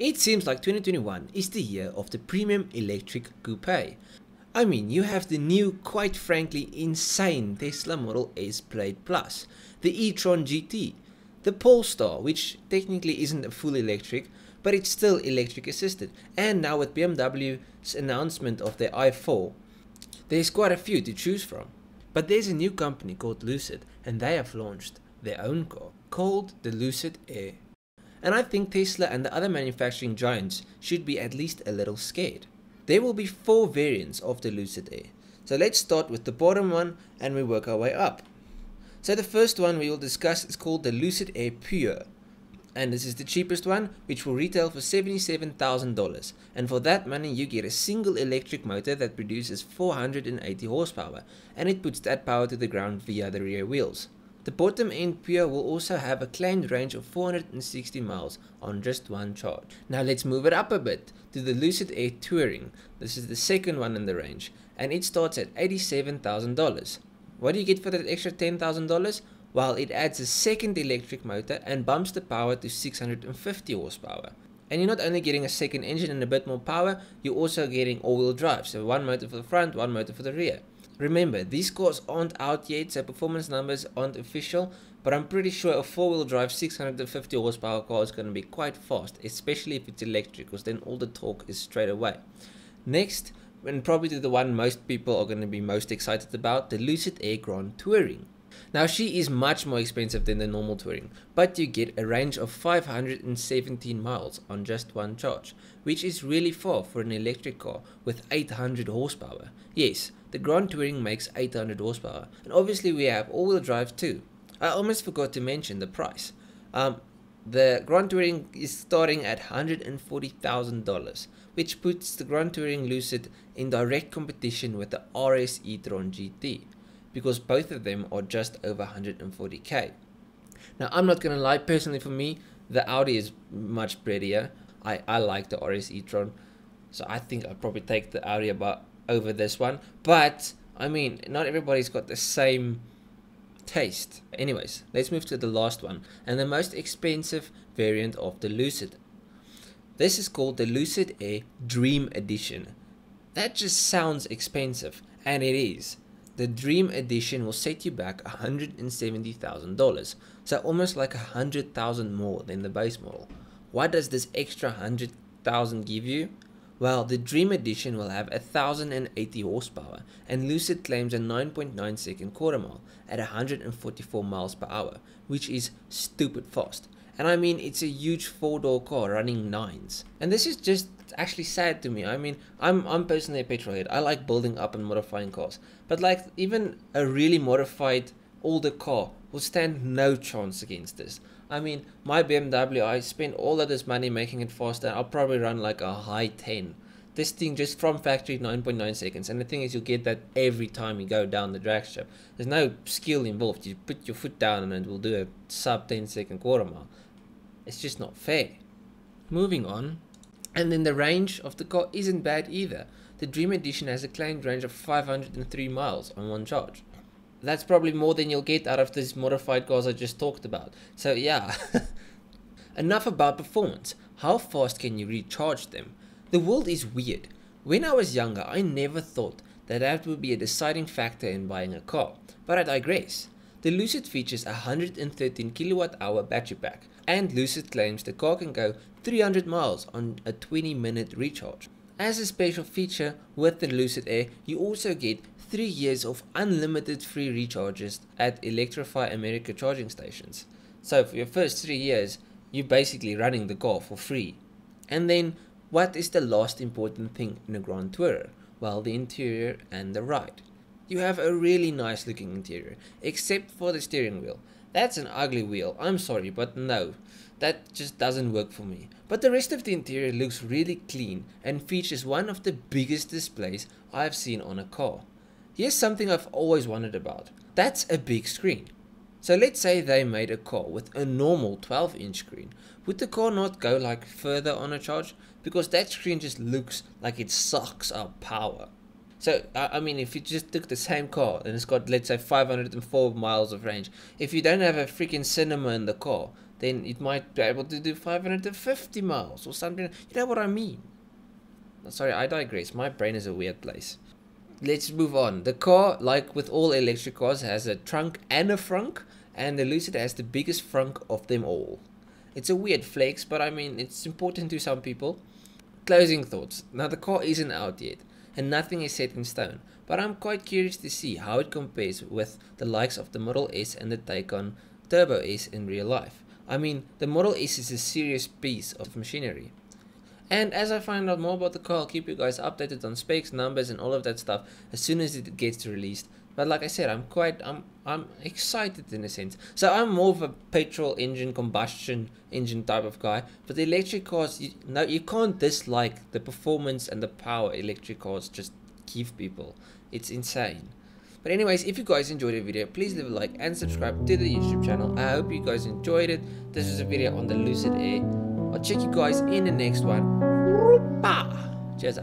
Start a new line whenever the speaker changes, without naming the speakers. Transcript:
It seems like 2021 is the year of the premium electric coupe. I mean, you have the new, quite frankly insane Tesla Model S Plaid Plus, the e-tron GT, the Polestar, which technically isn't a full electric, but it's still electric assisted, and now with BMW's announcement of their i4, there's quite a few to choose from. But there's a new company called Lucid, and they have launched their own car, called the Lucid Air. And I think Tesla and the other manufacturing giants should be at least a little scared. There will be 4 variants of the Lucid Air. So let's start with the bottom one and we work our way up. So the first one we will discuss is called the Lucid Air Pure. And this is the cheapest one, which will retail for $77,000. And for that money you get a single electric motor that produces 480 horsepower, and it puts that power to the ground via the rear wheels. The bottom end Pure will also have a claimed range of 460 miles on just one charge. Now let's move it up a bit to the Lucid Air Touring. This is the second one in the range, and it starts at $87,000. What do you get for that extra $10,000? Well, it adds a second electric motor and bumps the power to 650 horsepower. And you're not only getting a second engine and a bit more power, you're also getting all-wheel drive, so one motor for the front, one motor for the rear. Remember, these cars aren't out yet, so performance numbers aren't official, but I'm pretty sure a 4-wheel drive 650 horsepower car is going to be quite fast, especially if it's electric, because then all the torque is straight away. Next, and probably the one most people are going to be most excited about, the Lucid Air Grand Touring. Now she is much more expensive than the normal Touring, but you get a range of 517 miles on just one charge, which is really far for an electric car with 800 horsepower. Yes, the Grand Touring makes 800 horsepower, and obviously we have all-wheel drive too. I almost forgot to mention the price. The Grand Touring is starting at $140,000, which puts the Grand Touring Lucid in direct competition with the RS e-tron GT, because both of them are just over 140k. Now I'm not gonna lie, personally for me, the Audi is much prettier. I like the RS e-tron, so I think I'll probably take the Audi over this one, but I mean, not everybody's got the same taste. Anyways, let's move to the last one, and the most expensive variant of the Lucid. This is called the Lucid Air Dream Edition. That just sounds expensive, and it is. The Dream Edition will set you back $170,000, so almost like $100,000 more than the base model. What does this extra $100,000 give you? Well, the Dream Edition will have 1,080 horsepower, and Lucid claims a 9.9 second quarter mile at 144 miles per hour, which is stupid fast. And I mean, it's a huge 4-door car running 9s. And this is just actually sad to me. I mean, I'm personally a petrol head. I like building up and modifying cars. But like, even a really modified older car will stand no chance against this. I mean, my BMW, I spent all of this money making it faster. I'll probably run like a high 10. This thing just from factory 9.9 seconds. And the thing is, you'll get that every time you go down the drag strip. There's no skill involved. You put your foot down and it will do a sub 10 second quarter mile. It's just not fair. Moving on. And then the range of the car isn't bad either. The Dream Edition has a claimed range of 503 miles on one charge. That's probably more than you'll get out of these modified cars I just talked about. So yeah. Enough about performance. How fast can you recharge them? The world is weird. When I was younger, I never thought that would be a deciding factor in buying a car. But I digress. The Lucid features a 113 kilowatt-hour battery pack, and Lucid claims the car can go 300 miles on a 20-minute recharge. As a special feature with the Lucid Air, you also get 3 years of unlimited free recharges at Electrify America charging stations. So for your first 3 years, you're basically running the car for free. And then, what is the last important thing in a Grand Tourer? Well, the interior and the ride. You have a really nice looking interior, except for the steering wheel. That's an ugly wheel, I'm sorry, but no, that just doesn't work for me. But the rest of the interior looks really clean and features one of the biggest displays I've seen on a car. Here's something I've always wondered about. That's a big screen. So let's say they made a car with a normal 12-inch screen. Would the car not go like further on a charge? Because that screen just looks like it sucks up power. So, I mean, if you just took the same car and it's got, let's say, 504 miles of range, if you don't have a freaking cinema in the car, then it might be able to do 550 miles or something. You know what I mean? Sorry, I digress. My brain is a weird place. Let's move on. The car, like with all electric cars, has a trunk and a frunk, and the Lucid has the biggest frunk of them all. It's a weird flex, but I mean, it's important to some people. Closing thoughts. Now, the car isn't out yet, and nothing is set in stone, but I'm quite curious to see how it compares with the likes of the Model S and the Taycan Turbo S in real life. I mean, the Model S is a serious piece of machinery. And as I find out more about the car, I'll keep you guys updated on specs, numbers, and all of that stuff as soon as it gets released. But like I said, I'm excited in a sense. So I'm more of a petrol engine, combustion engine type of guy. But the electric cars, you can't dislike the performance and the power electric cars just give people. It's insane. But anyways, if you guys enjoyed the video, please leave a like and subscribe to the YouTube channel. I hope you guys enjoyed it. This is a video on the Lucid Air. I'll check you guys in the next one. Cheers,